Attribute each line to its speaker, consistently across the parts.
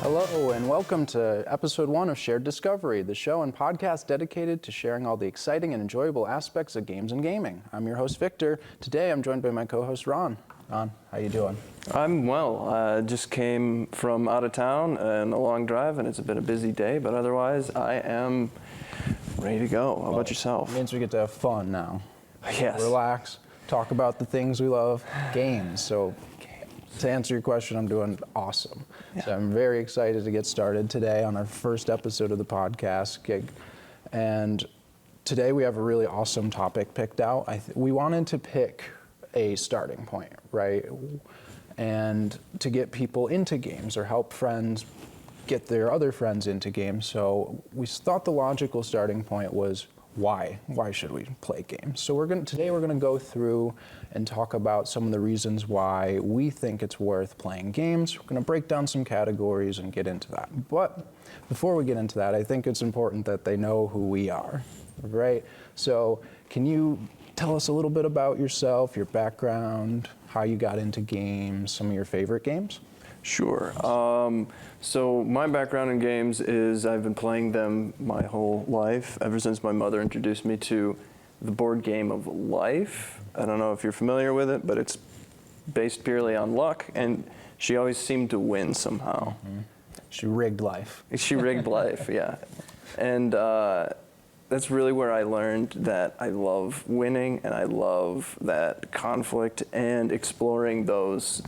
Speaker 1: Hello, and welcome to episode 1 of Shared Discovery, the show and podcast dedicated to sharing all the exciting and enjoyable aspects of games and gaming. I'm your host, Victor. Today, I'm joined by my co-host, Ron. Ron, how you doing?
Speaker 2: I'm well. I just came from out of town and a long drive, and it's been a busy day, but otherwise, I am ready to go. How about yourself?
Speaker 1: It means we get to have fun now.
Speaker 2: Yes.
Speaker 1: Relax, talk about the things we love, games. So to answer your question, I'm doing awesome. Yeah. So I'm very excited to get started today on our first episode of the podcast gig. And today we have a really awesome topic picked out. We wanted to pick a starting point, right? And to get people into games or help friends get their other friends into games. So we thought the logical starting point was why? Why should we play games? So today we're gonna go through and talk about some of the reasons why we think it's worth playing games. We're gonna break down some categories and get into that. But before we get into that, I think it's important that they know who we are, right? So can you tell us a little bit about yourself, your background, how you got into games, some of your favorite games?
Speaker 2: Sure. So my background in games is I've been playing them my whole life, ever since my mother introduced me to the board game of life. I don't know if you're familiar with it, but it's based purely on luck, and she always seemed to win somehow.
Speaker 1: Mm-hmm. She rigged life.
Speaker 2: She rigged life, yeah. And that's really where I learned that I love winning, and I love that conflict and exploring those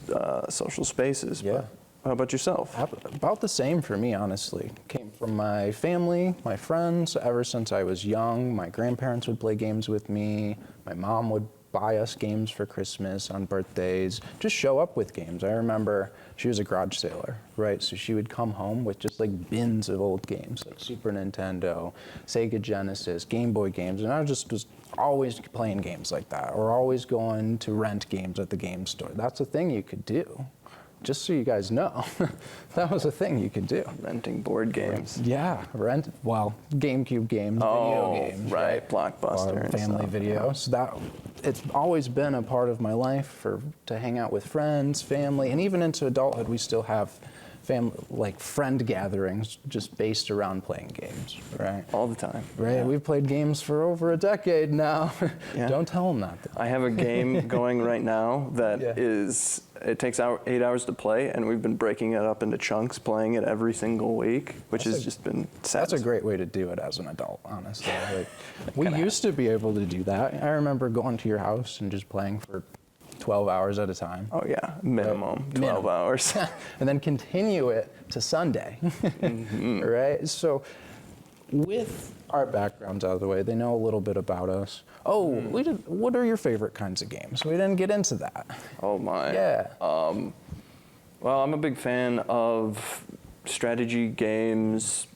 Speaker 2: social spaces.
Speaker 1: Yeah.
Speaker 2: But how about yourself?
Speaker 1: About the same for me, honestly. Came from my family, my friends. Ever since I was young, my grandparents would play games with me. My mom would buy us games for Christmas, on birthdays, just show up with games. I remember she was a garage sailor, right? So she would come home with just like bins of old games, like Super Nintendo, Sega Genesis, Game Boy games, and I was always playing games like that, or always going to rent games at the game store. That's a thing you could do. Just so you guys know, that was a thing you could do.
Speaker 2: Renting board games.
Speaker 1: Yeah, GameCube games, video games.
Speaker 2: Right, Blockbuster and
Speaker 1: family
Speaker 2: stuff.
Speaker 1: video. So it's always been a part of my life to hang out with friends, family, and even into adulthood, we still have friend gatherings just based around playing games, right?
Speaker 2: All the time.
Speaker 1: Right,
Speaker 2: Yeah.
Speaker 1: We've played games for over a decade now.
Speaker 2: Yeah.
Speaker 1: Don't tell them that.
Speaker 2: I have a game going right now that
Speaker 1: Yeah.
Speaker 2: it takes 8 hours to play, and we've been breaking it up into chunks, playing it every single week, which has just been sad.
Speaker 1: That's a great way to do it as an adult, honestly. We used to be able to do that. I remember going to your house and just playing for 12 hours at a time.
Speaker 2: Oh yeah, minimum 12 hours.
Speaker 1: And then continue it to Sunday, mm-hmm. Right? So with our backgrounds out of the way, they know a little bit about us. What are your favorite kinds of games? We didn't get into that.
Speaker 2: Oh my.
Speaker 1: Yeah.
Speaker 2: Well, I'm a big fan of strategy games,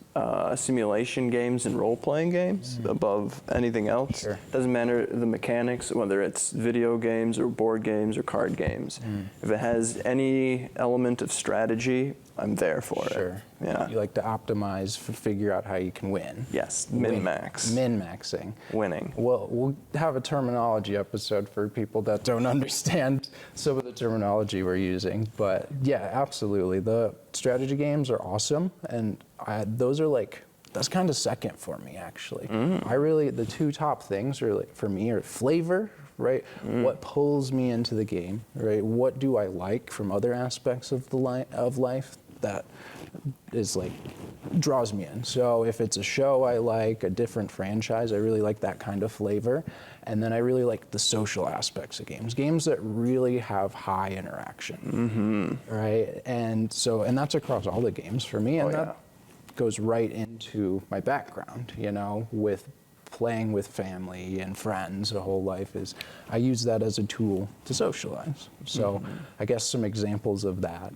Speaker 2: simulation games and role-playing games above anything else.
Speaker 1: Sure.
Speaker 2: Doesn't matter the mechanics, whether it's video games or board games or card games. If it has any element of strategy, I'm there for it.
Speaker 1: Sure.
Speaker 2: Yeah.
Speaker 1: You like to optimize, figure out how you can win.
Speaker 2: Yes, min-max.
Speaker 1: Min-maxing.
Speaker 2: Winning.
Speaker 1: Well, we'll have a terminology episode for people that don't understand some of the terminology we're using. But yeah, absolutely. The strategy games are awesome. And those are that's kind of second for me, actually. The two top things for me are flavor, right? What pulls me into the game, right? What do I like from other aspects of life that is draws me in. So if it's a show I like, a different franchise, I really like that kind of flavor. And then I really like the social aspects of games that really have high interaction, right? And that's across all the games for me. And that goes right into my background, with playing with family and friends the whole life I use that as a tool to socialize. So I guess some examples of that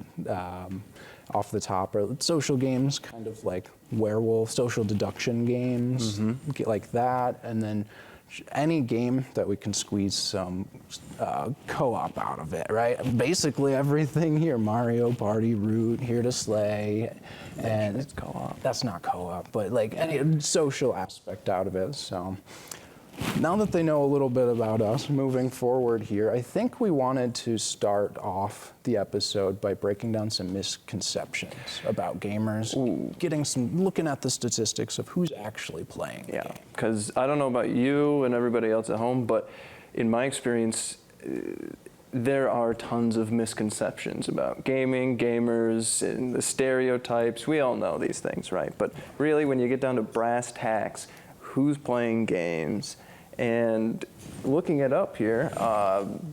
Speaker 1: off the top are social games, kind of like werewolf, social deduction games, like that. And then any game that we can squeeze some co-op out of it, right? Basically everything here, Mario Party, Root, Here to Slay, and
Speaker 2: it's co-op.
Speaker 1: That's not co-op, but any social aspect out of it. So now that they know a little bit about us moving forward here, I think we wanted to start off the episode by breaking down some misconceptions about gamers, looking at the statistics of who's actually playing the game.
Speaker 2: Because I don't know about you and everybody else at home, but in my experience, there are tons of misconceptions about gaming, gamers, and the stereotypes. We all know these things, right? But really, when you get down to brass tacks, who's playing games? And looking it up here,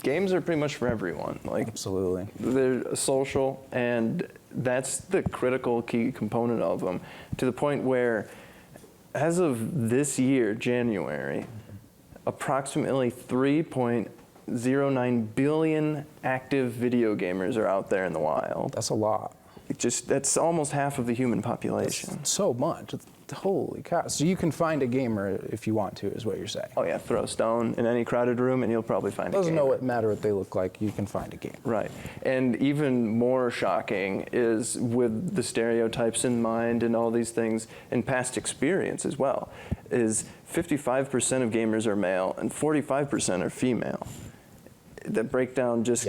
Speaker 2: games are pretty much for everyone. Like,
Speaker 1: absolutely.
Speaker 2: They're social, and that's the critical key component of them, to the point where, as of this year, January, approximately 3.09 billion active video gamers are out there in the wild.
Speaker 1: That's a lot.
Speaker 2: That's almost half of the human population.
Speaker 1: That's so much. Holy cow. So you can find a gamer if you want to, is what you're saying.
Speaker 2: Oh yeah, throw a stone in any crowded room and you'll probably find a gamer.
Speaker 1: Doesn't matter what they look like, you can find a gamer.
Speaker 2: Right. And even more shocking is, with the stereotypes in mind and all these things, and past experience as well, is 55% of gamers are male and 45% are female. That breakdown just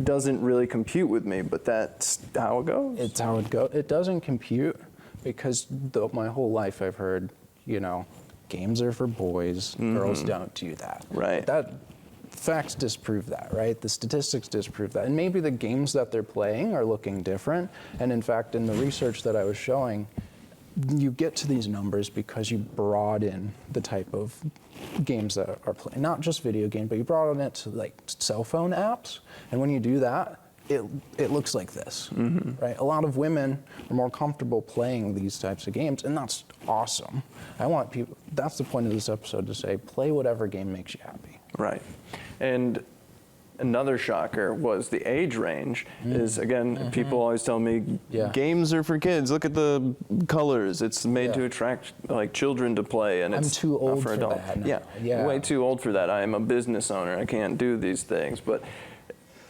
Speaker 2: doesn't really compute with me, but that's how it goes.
Speaker 1: It's how it goes. It doesn't compute because my whole life I've heard, games are for boys, girls don't do that.
Speaker 2: Right.
Speaker 1: That facts disprove that, right? The statistics disprove that. And maybe the games that they're playing are looking different. And in fact, in the research that I was showing, you get to these numbers because you broaden the type of games that are playing, not just video games, but you broaden it to like cell phone apps. And when you do that, it looks like this, right? A lot of women are more comfortable playing these types of games, and that's awesome. I want people, that's the point of this episode, to say, play whatever game makes you happy.
Speaker 2: Right. And another shocker was the age range. Is, again, people always tell me, games are for kids. Look at the colors. It's made to attract like children to play, and it's
Speaker 1: too old
Speaker 2: for adults.
Speaker 1: That now.
Speaker 2: Yeah, way too old for that. I am a business owner. I can't do these things. But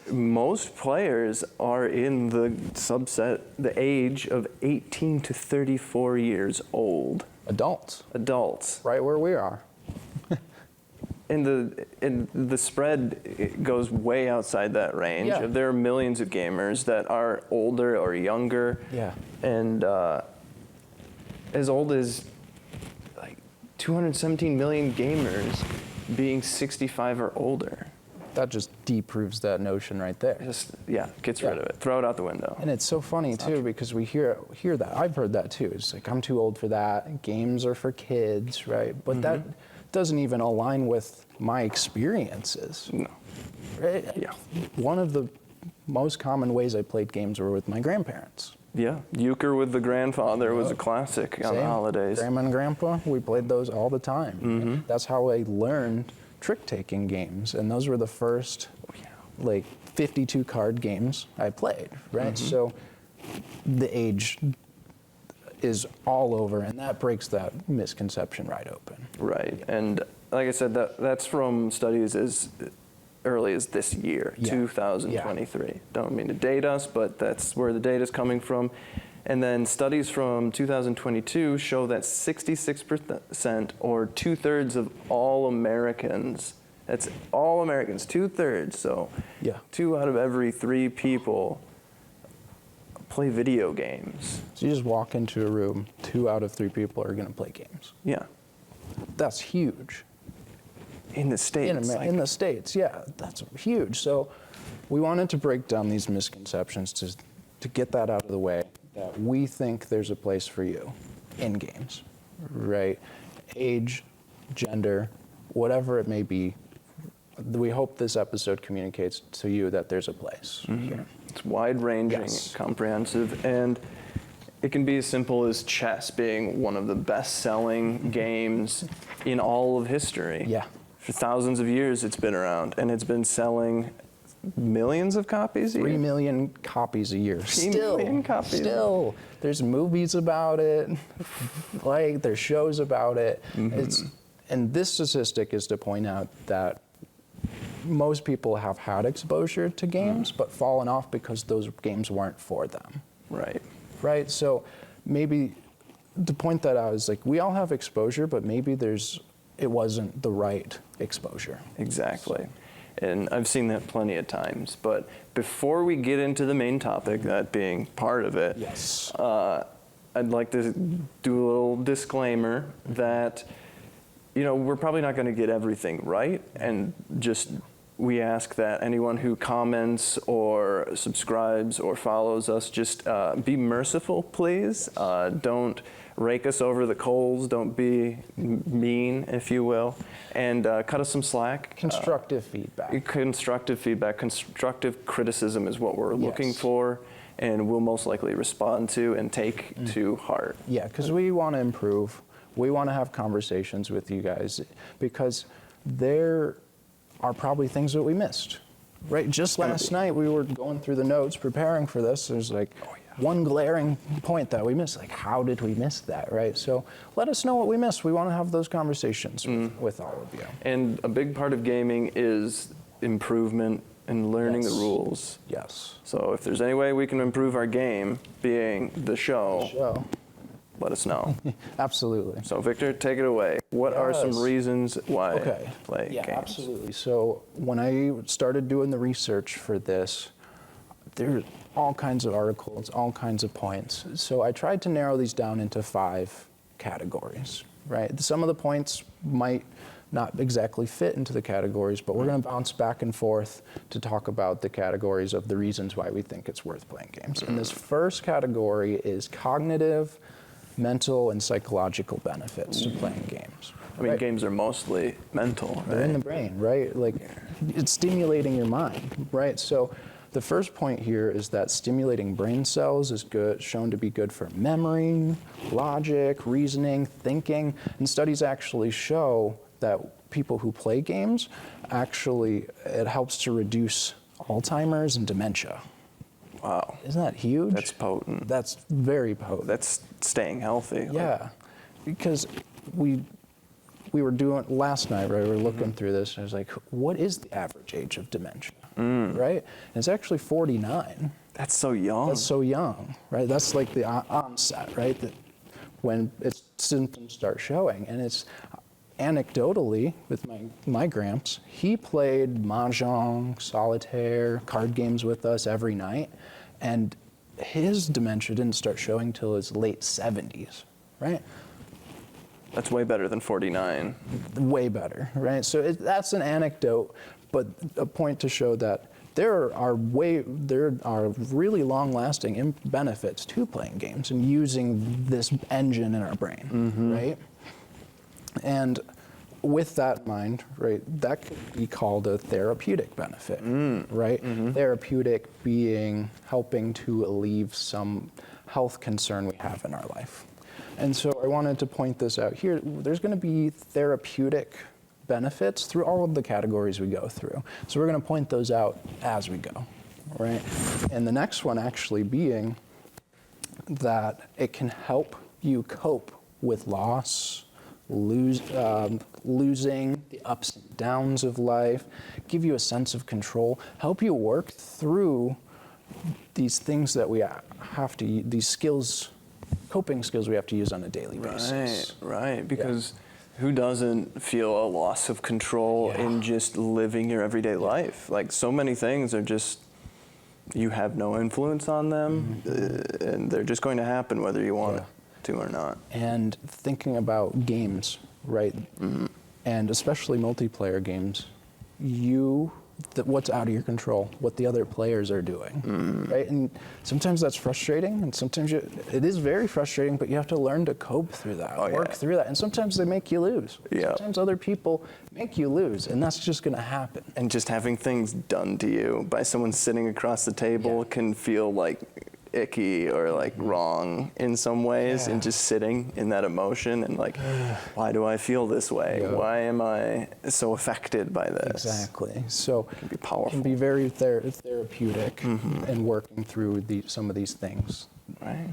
Speaker 2: most players are in the subset, the age of 18 to 34 years old.
Speaker 1: Adults.
Speaker 2: Right
Speaker 1: where we are.
Speaker 2: And the spread goes way outside that range.
Speaker 1: Yeah.
Speaker 2: There are millions of gamers that are older or younger.
Speaker 1: Yeah.
Speaker 2: And as old as like 217 million gamers being 65 or older.
Speaker 1: That just deproves that notion right there.
Speaker 2: Gets rid of it. Throw it out the window.
Speaker 1: And it's so funny too, because we hear that. I've heard that too. It's like, I'm too old for that. Games are for kids, right? But that doesn't even align with my experiences.
Speaker 2: No.
Speaker 1: Right?
Speaker 2: Yeah.
Speaker 1: One of the most common ways I played games were with my grandparents.
Speaker 2: Yeah, euchre with the grandfather was a classic on the holidays.
Speaker 1: Grandma and grandpa, we played those all the time. That's how I learned trick-taking games, and those were the first like 52 card games I played, right? So the age is all over, and that breaks that misconception right open.
Speaker 2: Right, and like I said, that's from studies as early as this year, 2023. Don't mean to date us, but that's where the data's coming from. And then studies from 2022 show that 66%, or 2/3 of all Americans, that's all Americans, 2/3, so 2 out of every 3 people play video games.
Speaker 1: So you just walk into a room, 2 out of 3 people are going to play games.
Speaker 2: Yeah.
Speaker 1: That's huge.
Speaker 2: In the States.
Speaker 1: In the States, yeah, that's huge. So we wanted to break down these misconceptions to get that out of the way, that we think there's a place for you in games, right? Age, gender, whatever it may be. We hope this episode communicates to you that there's a place here.
Speaker 2: It's wide-ranging, comprehensive, and it can be as simple as chess being one of the best-selling games in all of history.
Speaker 1: Yeah.
Speaker 2: For thousands of years it's been around, and it's been selling millions of copies a year?
Speaker 1: 3 million copies a year.
Speaker 2: 3 million copies.
Speaker 1: Still. There's movies about it. Like, there's shows about it. And this statistic is to point out that most people have had exposure to games, but fallen off because those games weren't for them.
Speaker 2: Right.
Speaker 1: Right? So maybe to point that out is like, we all have exposure, but maybe there's it wasn't the right exposure.
Speaker 2: Exactly. And I've seen that plenty of times. But before we get into the main topic, that being part of it,
Speaker 1: Yes.
Speaker 2: I'd like to do a little disclaimer that, we're probably not going to get everything right. And just we ask that anyone who comments or subscribes or follows us, just be merciful, please. Don't rake us over the coals. Don't be mean, if you will. And cut us some slack.
Speaker 1: Constructive feedback.
Speaker 2: Constructive feedback. Constructive criticism is what we're looking
Speaker 1: Yes.
Speaker 2: for, and we'll most likely respond to and take to heart.
Speaker 1: Yeah, because we want to improve. We want to have conversations with you guys because there are probably things that we missed, right? Just last night we were going through the notes preparing for this. There's like one glaring point that we missed. Like, how did we miss that, right? So let us know what we missed. We want to have those conversations with all of you.
Speaker 2: And a big part of gaming is improvement and learning the
Speaker 1: Yes.
Speaker 2: rules.
Speaker 1: Yes.
Speaker 2: So if there's any way we can improve our game, being the show,
Speaker 1: So,
Speaker 2: let us know.
Speaker 1: absolutely.
Speaker 2: So Victor, take it away. What are some
Speaker 1: Yes.
Speaker 2: reasons why
Speaker 1: Okay.
Speaker 2: play
Speaker 1: Yeah,
Speaker 2: games?
Speaker 1: absolutely. So when I started doing the research for this, there's all kinds of articles, all kinds of points. So I tried to narrow these down into 5 categories, right? Some of the points might not exactly fit into the categories, but we're going to bounce back and forth to talk about the categories of the reasons why we think it's worth playing games. And this first category is cognitive, mental, and psychological benefits to playing games.
Speaker 2: I mean,
Speaker 1: right?
Speaker 2: games are mostly mental,
Speaker 1: They're in the
Speaker 2: right?
Speaker 1: brain, right? Like, it's stimulating your mind, right? So the first point here is that stimulating brain cells is shown to be good for memory, logic, reasoning, thinking, and studies actually show that people who play games, it helps to reduce Alzheimer's and dementia.
Speaker 2: Wow.
Speaker 1: Isn't that huge?
Speaker 2: That's potent.
Speaker 1: That's very potent.
Speaker 2: That's staying healthy.
Speaker 1: Yeah, because we were doing last night, right? We were looking through this, and I was like, what is the average age of dementia, right? And it's actually 49.
Speaker 2: That's so young.
Speaker 1: That's so young, right? That's like the onset, right? That when its symptoms start showing, and it's anecdotally with my gramps, he played mahjong, solitaire, card games with us every night, and his dementia didn't start showing till his late 70s, right?
Speaker 2: That's way better than 49.
Speaker 1: Way better, right? So that's an anecdote, but a point to show that there are really long-lasting benefits to playing games and using this engine in our brain, right? And with that in mind, right, that could be called a therapeutic benefit, right? Therapeutic being helping to alleviate some health concern we have in our life. And so I wanted to point this out here. There's going to be therapeutic benefits through all of the categories we go through. So we're going to point those out as we go, right? And the next one actually being that it can help you cope with loss, losing, the ups and downs of life, give you a sense of control, help you work through these things that we have to, these skills, coping skills we have to use on a daily basis.
Speaker 2: Right, because who doesn't feel a loss of control in just living your everyday life? Like, so many things are just, you have no influence on them, and they're just going to happen whether you want to or not.
Speaker 1: And thinking about games, right? And especially multiplayer games, what's out of your control, what the other players are doing, right? And sometimes that's frustrating, and sometimes it is very frustrating, but you have to learn to cope through that, work through that. And sometimes they make you lose. Sometimes other people make you lose, and that's just gonna happen.
Speaker 2: And just having things done to you by someone sitting across the table can feel like icky or like wrong in some ways, and just sitting in that emotion and like, why do I feel this way? Why am I so affected by this?
Speaker 1: Exactly. So
Speaker 2: It can be powerful.
Speaker 1: It can be very therapeutic in working through some of these things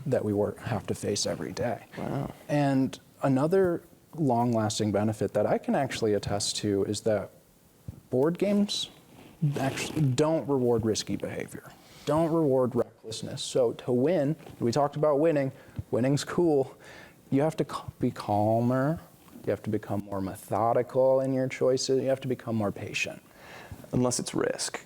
Speaker 1: that we have to face every day.
Speaker 2: Wow.
Speaker 1: And another long-lasting benefit that I can actually attest to is that board games actually don't reward risky behavior, don't reward recklessness. So to win, we talked about winning. Winning's cool. You have to be calmer, You have to become more methodical in your choices. You have to become more patient.
Speaker 2: Unless it's risk.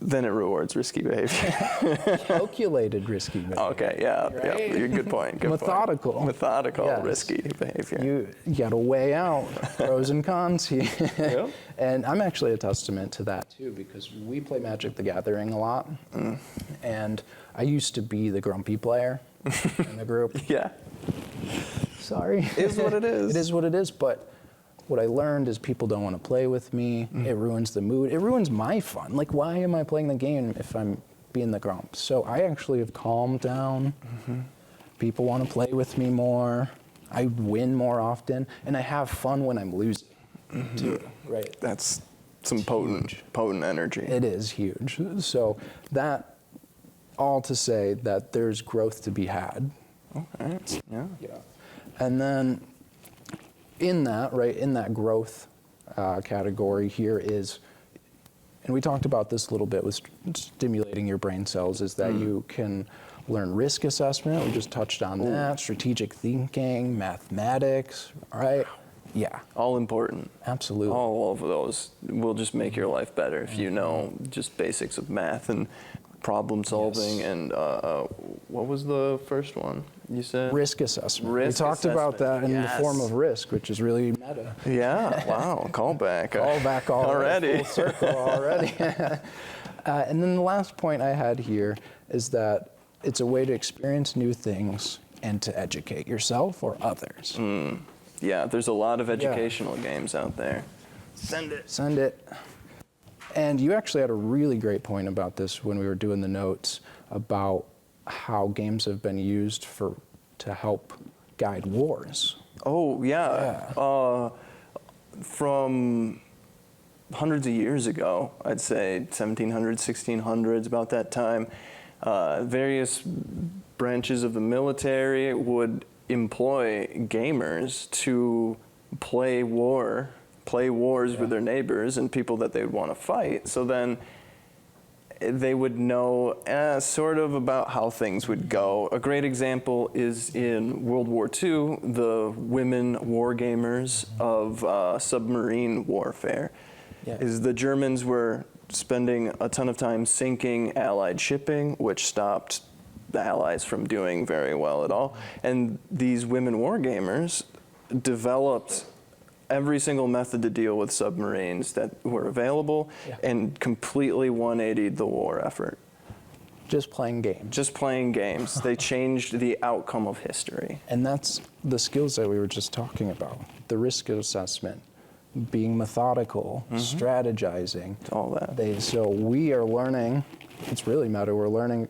Speaker 2: Then it rewards risky behavior.
Speaker 1: Calculated risky behavior.
Speaker 2: Okay, yeah,
Speaker 1: Right?
Speaker 2: yeah. Good point. Good
Speaker 1: Methodical.
Speaker 2: Point. Methodical,
Speaker 1: Yes.
Speaker 2: risky behavior.
Speaker 1: You got to weigh out pros and cons here.
Speaker 2: Yep.
Speaker 1: And I'm actually a testament to that too, because we play Magic the Gathering a lot. And I used to be the grumpy player in the group.
Speaker 2: Yeah.
Speaker 1: Sorry.
Speaker 2: It is what it is.
Speaker 1: It is what it is, but what I learned is people don't want to play with me. It ruins the mood. It ruins my fun. Like, why am I playing the game if I'm being the grump? So I actually have calmed down. People want to play with me more. I win more often, and I have fun when I'm losing too. Right?
Speaker 2: That's some potent energy.
Speaker 1: It is huge. So that all to say that there's growth to be had.
Speaker 2: Okay. Yeah.
Speaker 1: Yeah. And then in that, right, in that growth category here is, and we talked about this a little bit with stimulating your brain cells, is that you can learn risk assessment. We just touched on that, strategic thinking, mathematics, right? Yeah.
Speaker 2: All important.
Speaker 1: Absolutely.
Speaker 2: All of those will just make your life better if you know just basics of math and problem solving.
Speaker 1: Yes.
Speaker 2: And what was the first one you said?
Speaker 1: Risk assessment.
Speaker 2: Risk
Speaker 1: we talked about that in the
Speaker 2: Yes.
Speaker 1: form of risk, which is really meta.
Speaker 2: Yeah. Wow. Callback.
Speaker 1: All back
Speaker 2: already.
Speaker 1: Full circle already. And then the last point I had here is that it's a way to experience new things and to educate yourself or others.
Speaker 2: Yeah. There's a lot of educational games out there. Send it.
Speaker 1: Send it. And you actually had a really great point about this when we were doing the notes about how games have been used to help guide wars.
Speaker 2: Oh, yeah. From hundreds of years ago, I'd say 1700s, 1600s, about that time, various branches of the military would employ gamers to play wars with their neighbors and people that they would want to fight. So then they would know sort of about how things would go. A great example is in World War II, the women war gamers of submarine warfare.
Speaker 1: Yeah.
Speaker 2: Is the Germans were spending a ton of time sinking Allied shipping, which stopped the Allies from doing very well at all. And these women war gamers developed every single method to deal with submarines that were available and completely 180'd the war effort.
Speaker 1: Just playing games.
Speaker 2: Just playing games. They changed the outcome of history.
Speaker 1: And that's the skills that we were just talking about. The risk assessment, being methodical, strategizing.
Speaker 2: All that.
Speaker 1: So we are learning, it's really meta, we're learning,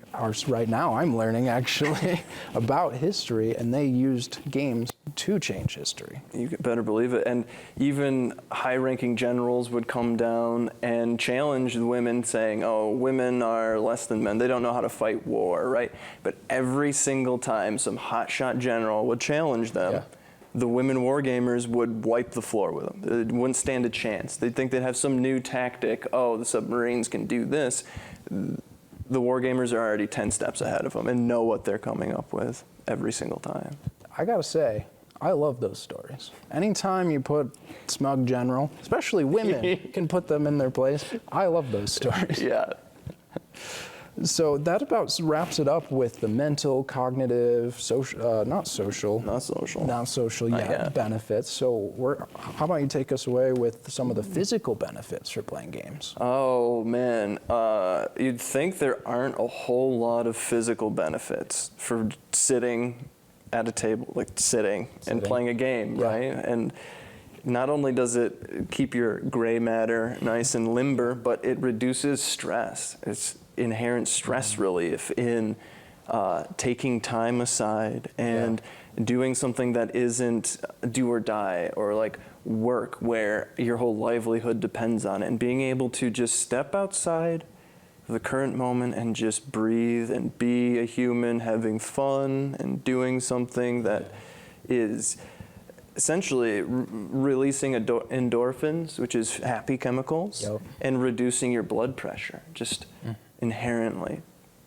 Speaker 1: right now I'm learning actually about history, and they used games to change history.
Speaker 2: You better believe it. And even high-ranking generals would come down and challenge the women, saying, oh, women are less than men. They don't know how to fight war, right? But every single time some hotshot general would challenge them, the women war gamers would wipe the floor with them. They wouldn't stand a chance. They'd think they'd have some new tactic. Oh, the submarines can do this. The war gamers are already 10 steps ahead of them and know what they're coming up with every single time.
Speaker 1: I gotta say, I love those stories. Anytime you put smug general, especially women, can put them in their place, I love those stories.
Speaker 2: Yeah.
Speaker 1: So that about wraps it up with the mental, cognitive, not social
Speaker 2: yet.
Speaker 1: benefits. So how about you take us away with some of the physical benefits for playing games?
Speaker 2: Oh, man. You'd think there aren't a whole lot of physical benefits for sitting at a table, like sitting and playing a game, right? And not only does it keep your gray matter nice and limber, but it reduces stress. It's inherent stress relief in taking time aside and doing something that isn't do or die, or like work where your whole livelihood depends on it, and being able to just step outside the current moment and just breathe and be a human, having fun and doing something that is essentially releasing endorphins, which is happy chemicals, and reducing your blood pressure just inherently.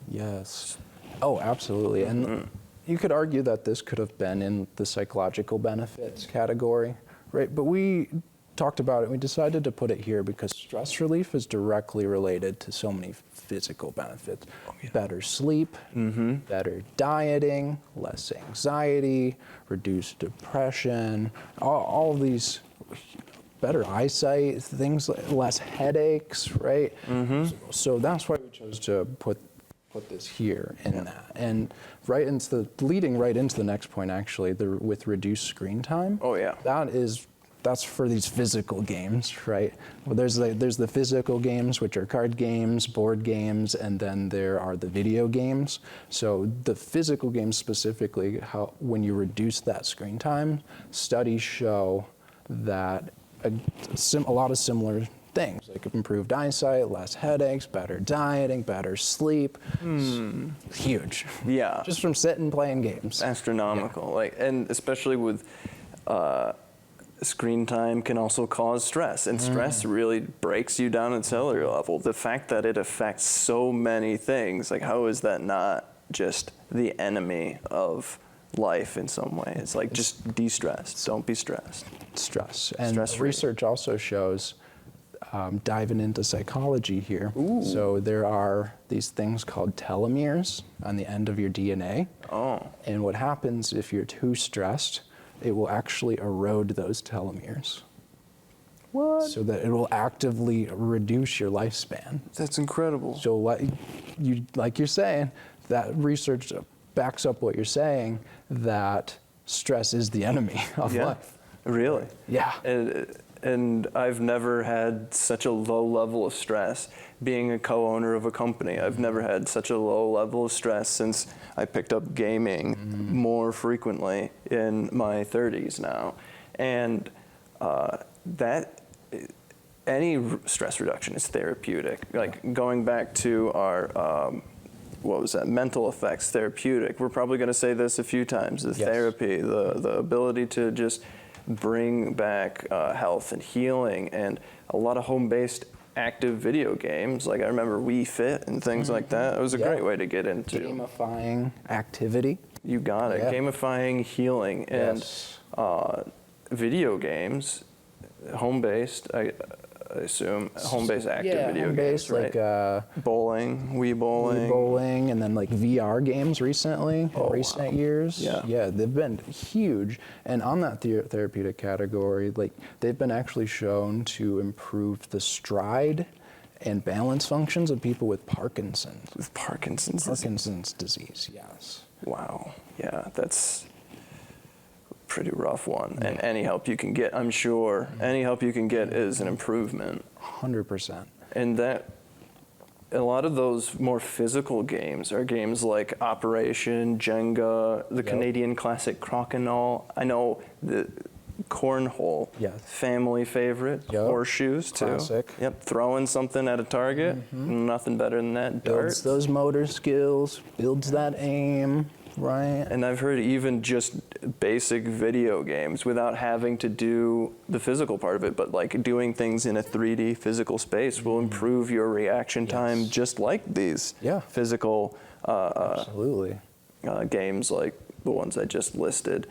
Speaker 1: Yes. Oh, absolutely. And you could argue that this could have been in the psychological benefits category, right? But we talked about it. We decided to put it here because stress relief is directly related to so many physical benefits. Better sleep, better dieting, less anxiety, reduced depression, all of these, better eyesight, things like less headaches, right? So that's why we chose to put this here in that. And leading right into the next point, actually, with reduced screen time.
Speaker 2: Oh, yeah.
Speaker 1: That's for these physical games, right? Well, there's the physical games, which are card games, board games, and then there are the video games. So the physical games specifically, when you reduce that screen time, studies show that a lot of similar things, like improved eyesight, less headaches, better dieting, better sleep. Huge.
Speaker 2: Yeah.
Speaker 1: Just from sitting playing games.
Speaker 2: Astronomical. And especially with screen time can also cause stress, and stress really breaks you down at cellular level. The fact that it affects so many things, like how is that not just the enemy of life in some way? It's like just de-stress. Don't be stressed.
Speaker 1: Stress. And
Speaker 2: Stress-free.
Speaker 1: research also shows, diving into psychology here. So there are these things called telomeres on the end of your DNA. And what happens if you're too stressed, it will actually erode those telomeres.
Speaker 2: What?
Speaker 1: So that it will actively reduce your lifespan.
Speaker 2: That's incredible.
Speaker 1: So like you're saying, that research backs up what you're saying, that stress is the enemy of life.
Speaker 2: Really?
Speaker 1: Yeah.
Speaker 2: And I've never had such a low level of stress being a co-owner of a company. I've never had such a low level of stress since I picked up gaming more frequently in my 30s now. And any stress reduction is therapeutic. Like going back to our, mental effects, therapeutic. We're probably going to say this a few times, the therapy, the ability to just bring back health and healing, and a lot of home-based active video games. Like I remember Wii Fit and things like that. It was a great way to get into.
Speaker 1: Gamifying activity.
Speaker 2: You got it. Gamifying healing and video games, home-based. I assume home-based active video games, right?
Speaker 1: Like
Speaker 2: bowling, Wii bowling,
Speaker 1: and then like VR games recently, in recent years. Yeah, they've been huge. And on that therapeutic category, like they've been actually shown to improve the stride and balance functions of people with Parkinson's.
Speaker 2: With Parkinson's
Speaker 1: disease, yes.
Speaker 2: Wow. Yeah, that's pretty rough one. And any help you can get, I'm sure, any help you can get is an improvement.
Speaker 1: 100%.
Speaker 2: And that, a lot of those more physical games are games like Operation, Jenga, the Canadian classic Crokinole. I know the cornhole, family favorite, horseshoes too.
Speaker 1: Classic.
Speaker 2: Yep, throwing something at a target, nothing better than that.
Speaker 1: Builds those motor skills, builds that aim. Right.
Speaker 2: And I've heard even just basic video games without having to do the physical part of it, but like doing things in a 3D physical space will improve your reaction time, just like these physical games like the ones I just listed,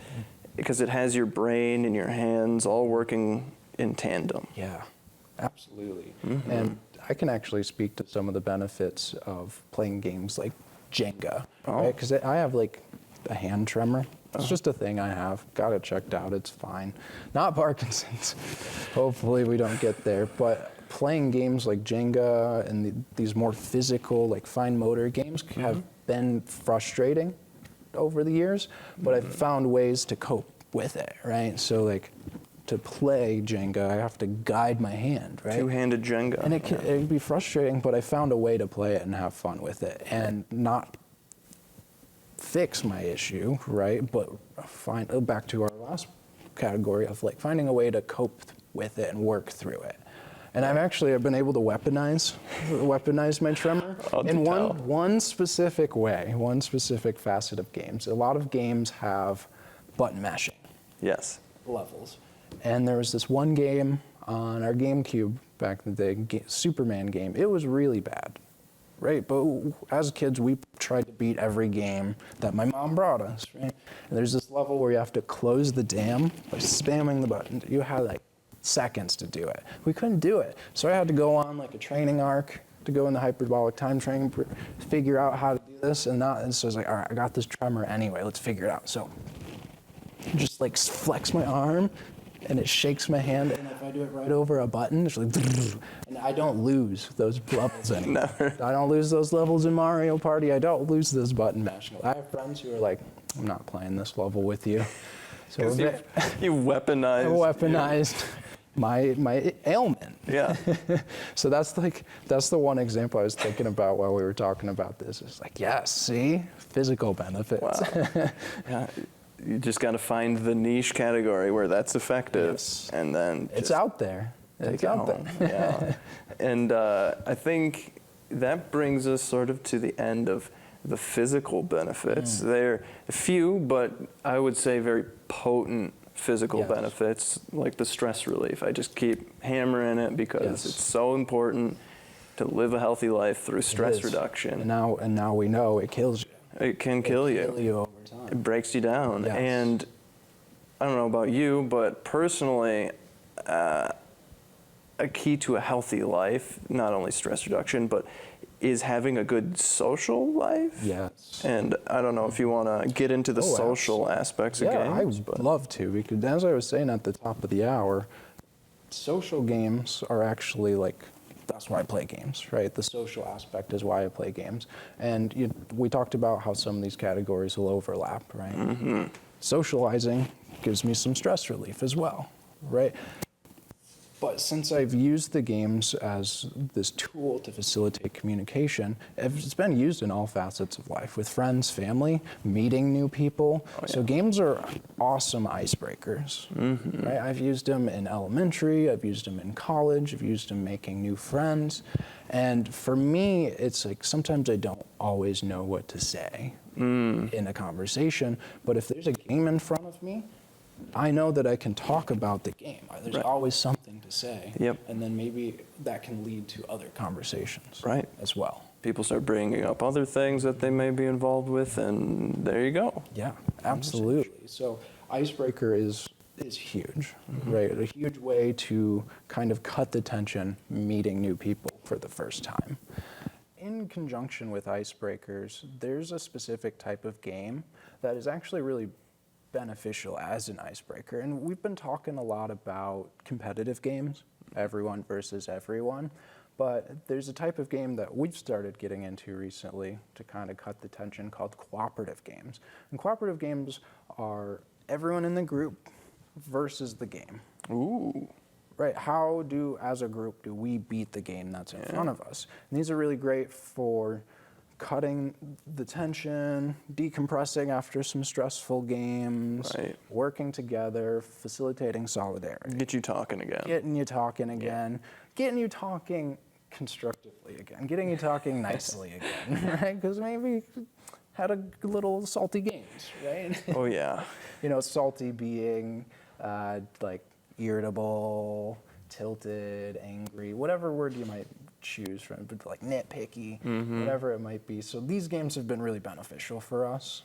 Speaker 2: because it has your brain and your hands all working in tandem.
Speaker 1: Yeah, absolutely. And I can actually speak to some of the benefits of playing games like Jenga, right? Because I have like a hand tremor. It's just a thing I have. Got it checked out. It's fine. Not Parkinson's. Hopefully we don't get there. But playing games like Jenga and these more physical, like fine motor games have been frustrating over the years. But I've found ways to cope with it, right? So like to play Jenga, I have to guide my hand, right?
Speaker 2: Two-handed Jenga.
Speaker 1: And it'd be frustrating, but I found a way to play it and have fun with it and not fix my issue, right? But back to our last category of like finding a way to cope with it and work through it. And I've been able to weaponize my tremor in one specific way, one specific facet of games. A lot of games have button mashing levels. And there was this one game on our GameCube back in the day, Superman game. It was really bad. right? But as kids, we tried to beat every game that my mom brought us, right? And there's this level where you have to close the dam by spamming the button. You had like seconds to do it. We couldn't do it. So I had to go on like a training arc to go in the hyperbolic time training, figure out how to do this and that. And so I was like, all right, I got this tremor anyway, let's figure it out. So just like flex my arm and it shakes my hand. And if I do it right over a button, it's like, and I don't lose those levels anymore.
Speaker 2: Never.
Speaker 1: I don't lose those levels in Mario Party. I don't lose those button mashing. I have friends who are like, I'm not playing this level with you. So
Speaker 2: You weaponized.
Speaker 1: weaponized my ailment.
Speaker 2: Yeah.
Speaker 1: So that's the one example I was thinking about while we were talking about this. It's like, yes, see, physical benefits.
Speaker 2: Wow. Yeah. You just got to find the niche category where that's effective,
Speaker 1: Yes.
Speaker 2: and then
Speaker 1: It's out there. It's out there.
Speaker 2: Yeah. And I think that brings us sort of to the end of the physical benefits. They're few, but I would say very potent physical
Speaker 1: Yes.
Speaker 2: benefits, like the stress relief. I just keep hammering it because
Speaker 1: Yes.
Speaker 2: it's so important to live a healthy life through stress
Speaker 1: is.
Speaker 2: reduction.
Speaker 1: And now we know it kills you.
Speaker 2: It can kill you.
Speaker 1: Kill you over time.
Speaker 2: It breaks you down.
Speaker 1: Yes.
Speaker 2: And I don't know about you, but personally, a key to a healthy life, not only stress reduction, but is having a good social life.
Speaker 1: Yes.
Speaker 2: And I don't know if you want to get into the social aspects of
Speaker 1: Yeah, I
Speaker 2: games.
Speaker 1: would love to, because as I was saying at the top of the hour, social games are actually like, that's why I play games, right? The social aspect is why I play games. And we talked about how some of these categories will overlap, right?
Speaker 2: Mm-hmm.
Speaker 1: Socializing gives me some stress relief as well, right? But since I've used the games as this tool to facilitate communication, it's been used in all facets of life, with friends, family, meeting new people. So games are awesome icebreakers. Right? I've used them in elementary, I've used them in college, I've used them making new friends. And for me, it's like sometimes I don't always know what to say in a conversation, but if there's a game in front of me, I know that I can talk about the game. There's always something to say.
Speaker 2: Yep.
Speaker 1: And then maybe that can lead to other conversations as well.
Speaker 2: People start bringing up other things that they may be involved with, and there you go.
Speaker 1: Yeah, absolutely. So icebreaker is huge, right? A huge way to kind of cut the tension meeting new people for the first time. In conjunction with icebreakers, there's a specific type of game that is actually really beneficial as an icebreaker. And we've been talking a lot about competitive games, everyone versus everyone, but there's a type of game that we've started getting into recently to kind of cut the tension called cooperative games. And cooperative games are everyone in the group versus the game.
Speaker 2: Ooh.
Speaker 1: Right, how as a group, do we beat the game that's in front of us? And these are really great for cutting the tension, decompressing after some stressful games, working together, facilitating solidarity.
Speaker 2: Get you talking again.
Speaker 1: Getting you talking again, getting you talking constructively again, getting you talking nicely again, right? Because maybe had a little salty games, right?
Speaker 2: Oh, yeah.
Speaker 1: Salty being like irritable, tilted, angry, whatever word you might choose from, but like nitpicky, whatever it might be. So these games have been really beneficial for us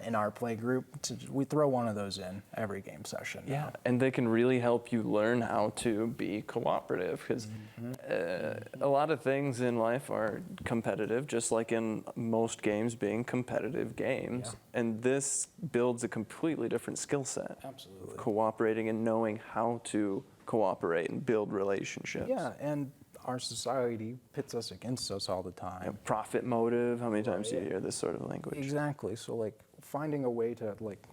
Speaker 1: in our play group. We throw one of those in every game session.
Speaker 2: Yeah, and they can really help you learn how to be cooperative, because a lot of things in life are competitive, just like in most games being competitive games. Yeah. And this builds a completely different skill set.
Speaker 1: Absolutely.
Speaker 2: Cooperating and knowing how to cooperate and build relationships.
Speaker 1: Yeah, and our society pits us against us all the time.
Speaker 2: Yeah, profit motive, how many times do you hear this sort of language?
Speaker 1: Exactly. So like finding a way to like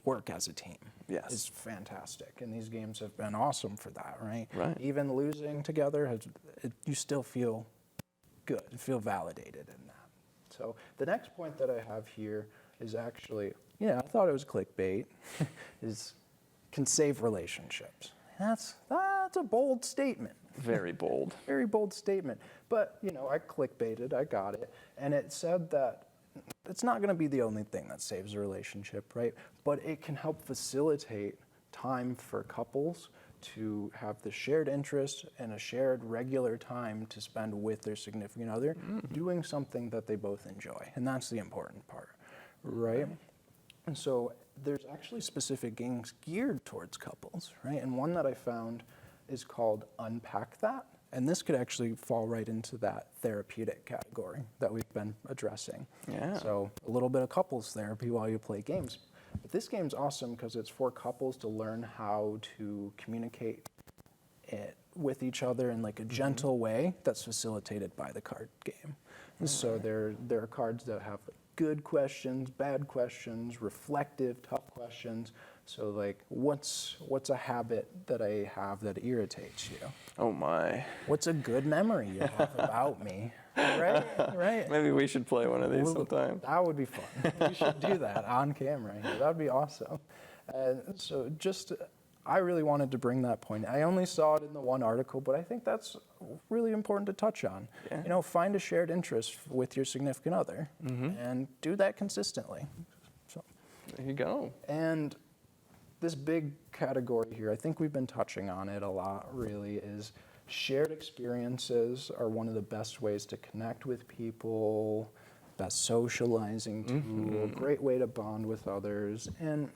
Speaker 1: work as a team is fantastic. And these games have been awesome for that, right?
Speaker 2: Right.
Speaker 1: Even losing together, you still feel good, feel validated in that. So the next point that I have here is actually, I thought it was clickbait, is can save relationships. That's a bold statement.
Speaker 2: Very bold.
Speaker 1: Very bold statement. But, I clickbaited, I got it, and it said that it's not going to be the only thing that saves a relationship, right? But it can help facilitate time for couples to have the shared interest and a shared regular time to spend with their significant other doing something that they both enjoy. And that's the important part, right? And so there's actually specific games geared towards couples, right? And one that I found is called Unpack That. And this could actually fall right into that therapeutic category that we've been addressing.
Speaker 2: Yeah.
Speaker 1: So a little bit of couples therapy while you play games. But this game's awesome because it's for couples to learn how to communicate it with each other in like a gentle way that's facilitated by the card game. And so there are cards that have good questions, bad questions, reflective, tough questions. So like, what's a habit that I have that irritates you?
Speaker 2: Oh my.
Speaker 1: What's a good memory you have about me? Right?
Speaker 2: Maybe we should play one of these sometime.
Speaker 1: That would be fun. We should do that on camera here. That would be awesome. And so I really wanted to bring that point. I only saw it in the one article, but I think that's really important to touch on.
Speaker 2: Yeah.
Speaker 1: You know, find a shared interest with your significant other and do that consistently. So,
Speaker 2: There you go.
Speaker 1: and this big category here, I think we've been touching on it a lot, really, is shared experiences are one of the best ways to connect with people, best socializing tool, great way to bond with others, and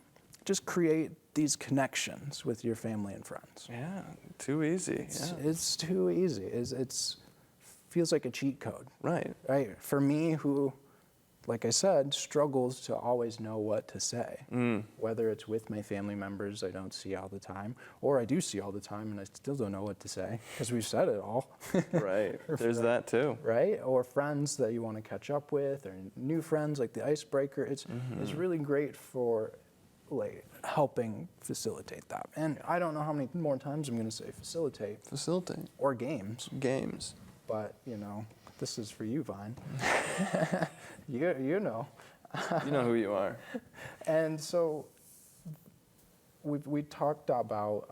Speaker 1: just create these connections with your family and friends.
Speaker 2: Yeah, too easy.
Speaker 1: It's too easy. It's feels like a cheat code.
Speaker 2: Right.
Speaker 1: Right? For me, who, like I said, struggles to always know what to say, whether it's with my family members I don't see all the time, or I do see all the time and I still don't know what to say because we've said it all.
Speaker 2: Right. There's that too.
Speaker 1: Right? Or friends that you want to catch up with, or new friends like the icebreaker. It's really great for like helping facilitate that. And I don't know how many more times I'm going to say facilitate
Speaker 2: Facilitate.
Speaker 1: or games,
Speaker 2: Games.
Speaker 1: but you know, this is for you, Vine. you know.
Speaker 2: You know who you are.
Speaker 1: And so we talked about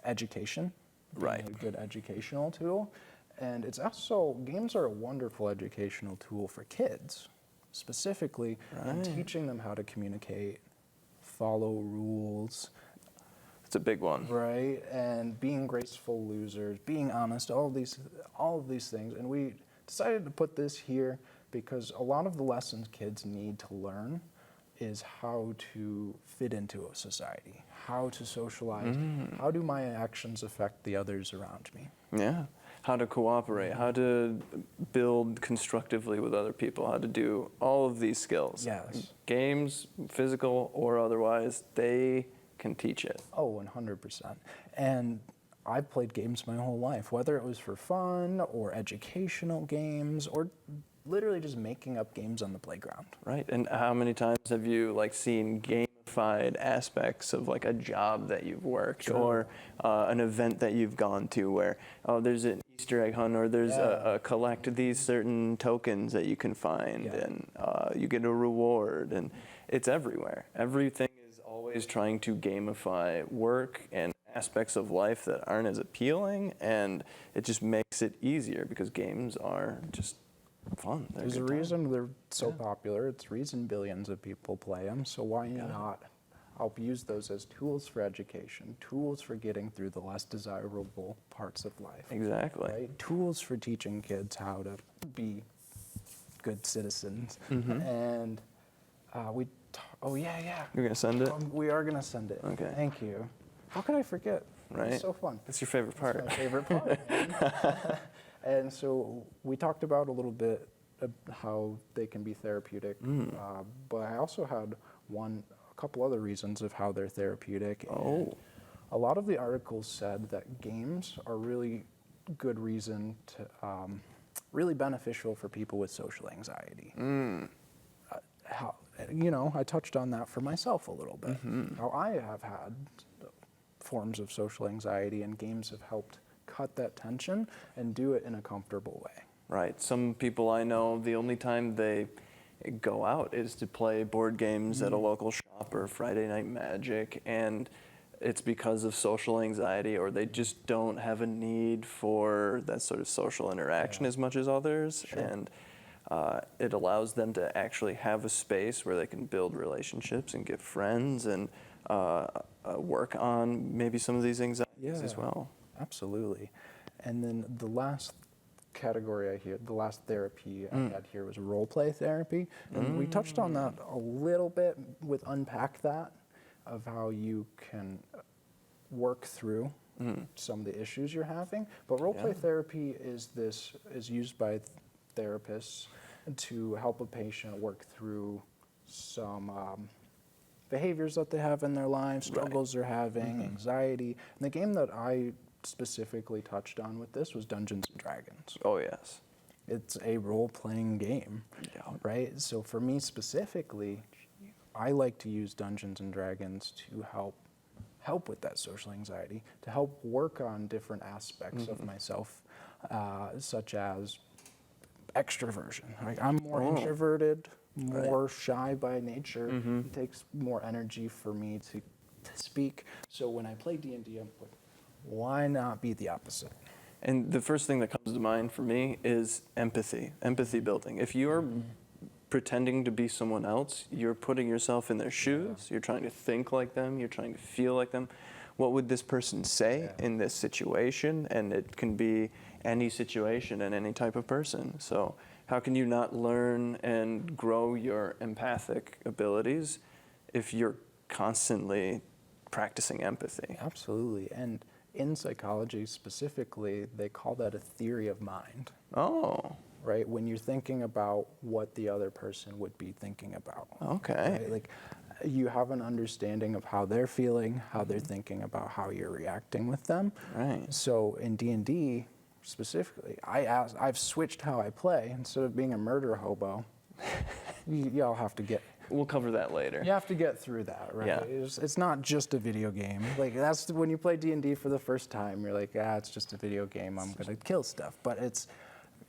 Speaker 1: education, being
Speaker 2: Right.
Speaker 1: a good educational tool, and it's also games are a wonderful educational tool for kids, specifically in teaching them how to communicate, follow rules,
Speaker 2: It's a big one.
Speaker 1: right, and being graceful losers, being honest, all of these things. And we decided to put this here because a lot of the lessons kids need to learn is how to fit into a society, how to socialize, how do my actions affect the others around me.
Speaker 2: Yeah. How to cooperate, how to build constructively with other people, how to do all of these skills.
Speaker 1: Yes.
Speaker 2: Games, physical or otherwise, they can teach it.
Speaker 1: Oh, 100%. And I've played games my whole life, whether it was for fun or educational games or literally just making up games on the playground.
Speaker 2: Right. And how many times have you like seen gamified aspects of like a job that you've worked or an event that you've gone to where, oh, there's an Easter egg hunt or there's a collect these certain tokens that you can find and you get a reward, and it's everywhere. Everything is always trying to gamify work and aspects of life that aren't as appealing, and it just makes it easier because games are just fun.
Speaker 1: There's a reason they're so popular. It's the reason billions of people play them. So why not help use those as tools for education, tools for getting through the less desirable parts of life.
Speaker 2: Exactly.
Speaker 1: Right? Tools for teaching kids how to be good citizens. And
Speaker 2: You're gonna send it?
Speaker 1: we are gonna send it.
Speaker 2: Okay.
Speaker 1: Thank you. How could I forget?
Speaker 2: Right.
Speaker 1: It's so fun.
Speaker 2: That's your favorite part.
Speaker 1: That's my favorite part. Man. And so we talked about a little bit of how they can be therapeutic, but I also had a couple other reasons of how they're therapeutic. And a lot of the articles said that games are really good reason to, really beneficial for people with social anxiety. I touched on that for myself a little bit. How I have had forms of social anxiety, and games have helped cut that tension and do it in a comfortable way.
Speaker 2: Right. Some people I know, the only time they go out is to play board games at a local shop or Friday Night Magic, and it's because of social anxiety, or they just don't have a need for that sort of social interaction as much as others. And it allows them to actually have a space where they can build relationships and get friends and work on maybe some of these anxiety activities as well.
Speaker 1: Absolutely. And then the last category the last therapy I had here was role play therapy. And we touched on that a little bit with Unpack That, of how you can work through some of the issues you're having. But role play therapy is used by therapists to help a patient work through some behaviors that they have in their lives, struggles they're having, anxiety. And the game that I specifically touched on with this was Dungeons and Dragons.
Speaker 2: Oh, yes.
Speaker 1: It's a role-playing game, right? So for me specifically, I like to use Dungeons and Dragons to help with that social anxiety, to help work on different aspects of myself, such as extroversion. Like, I'm more introverted, more shy by nature. It takes more energy for me to speak. So when I play D&D, I'm like, why not be the opposite?
Speaker 2: And the first thing that comes to mind for me is empathy building. If you're pretending to be someone else, you're putting yourself in their shoes, you're trying to think like them, you're trying to feel like them. What would this person say in this situation? And it can be any situation and any type of person. So how can you not learn and grow your empathic abilities if you're constantly practicing empathy?
Speaker 1: Absolutely. And in psychology specifically, they call that a theory of mind.
Speaker 2: Oh.
Speaker 1: Right? When you're thinking about what the other person would be thinking about.
Speaker 2: Okay.
Speaker 1: Right? Like, you have an understanding of how they're feeling, how they're thinking about how you're reacting with them.
Speaker 2: Right.
Speaker 1: So in D&D specifically, I've switched how I play. Instead of being a murder hobo, y'all have to get...
Speaker 2: We'll cover that later.
Speaker 1: You have to get through that, right?
Speaker 2: Yeah.
Speaker 1: It's not just a video game. Like, that's when you play D&D for the first time, you're like, it's just a video game. I'm gonna kill stuff. But it's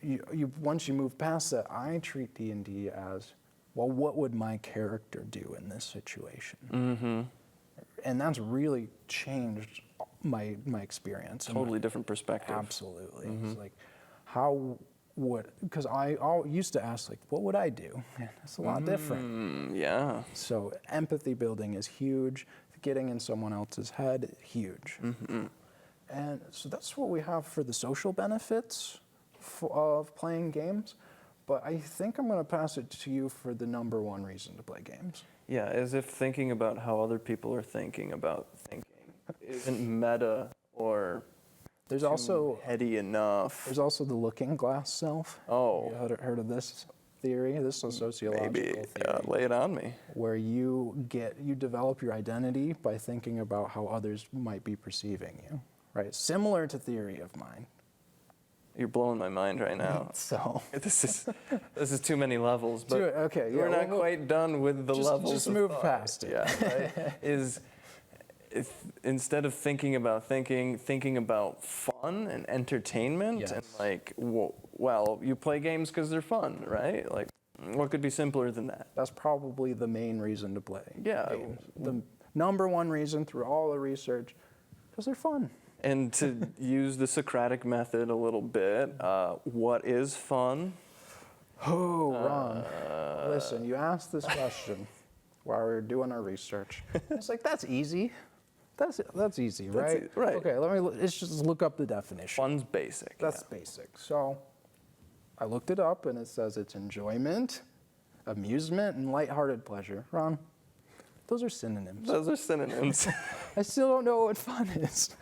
Speaker 1: you once you move past that, I treat D&D as, well, what would my character do in this situation? And that's really changed my experience.
Speaker 2: Totally different perspective.
Speaker 1: Absolutely. It's like, because I used to ask, like, what would I do? And it's a lot different.
Speaker 2: Yeah.
Speaker 1: So empathy building is huge. Getting in someone else's head, huge. And so that's what we have for the social benefits of playing games. But I think I'm going to pass it to you for the number one reason to play games.
Speaker 2: Yeah, as if thinking about how other people are thinking about thinking isn't meta or
Speaker 1: There's
Speaker 2: too
Speaker 1: also
Speaker 2: heady enough.
Speaker 1: There's also the looking glass self.
Speaker 2: Oh.
Speaker 1: You heard of this theory? This is a sociological
Speaker 2: Maybe
Speaker 1: theory.
Speaker 2: lay it on me.
Speaker 1: Where you develop your identity by thinking about how others might be perceiving you, right? Similar to theory of mind.
Speaker 2: You're blowing my mind right now.
Speaker 1: So
Speaker 2: This is too many levels, but
Speaker 1: okay,
Speaker 2: we're not quite done with the levels.
Speaker 1: Just
Speaker 2: of
Speaker 1: move
Speaker 2: thought.
Speaker 1: past it.
Speaker 2: Yeah, right? If instead of thinking about fun and entertainment,
Speaker 1: Yes.
Speaker 2: and like, well, you play games because they're fun, right? Like, what could be simpler than that?
Speaker 1: That's probably the main reason to play
Speaker 2: Yeah.
Speaker 1: games. The number one reason through all the research, because they're fun.
Speaker 2: And to use the Socratic method a little bit, what is fun?
Speaker 1: Oh, Ron. Listen, you asked this question while we were doing our research. It's like, that's easy. That's easy, right?
Speaker 2: Right.
Speaker 1: Okay, let's just look up the definition.
Speaker 2: Fun's basic.
Speaker 1: That's basic. So I looked it up, and it says it's enjoyment, amusement, and lighthearted pleasure. Ron, those are synonyms.
Speaker 2: Those are synonyms.
Speaker 1: I still don't know what fun is.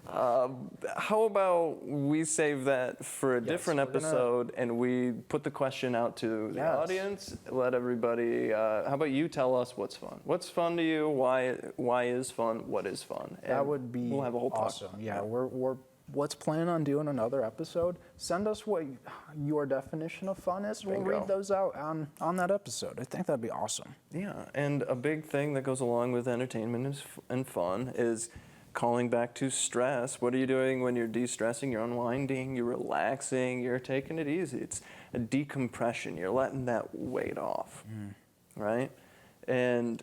Speaker 2: How about we save that for a different episode, and we put the question out to the audience, let everybody, how about you tell us what's fun? What's fun to you? Why is fun? What is fun? And
Speaker 1: That would be
Speaker 2: we'll have a whole
Speaker 1: awesome.
Speaker 2: talk.
Speaker 1: Yeah, let's plan on doing another episode. Send us what your definition of fun is. We'll read those out on that episode. I think that'd be awesome.
Speaker 2: Yeah, and a big thing that goes along with entertainment and fun is calling back to stress. What are you doing when you're de-stressing? You're unwinding, you're relaxing, you're taking it easy. It's a decompression. You're letting that weight off, right? And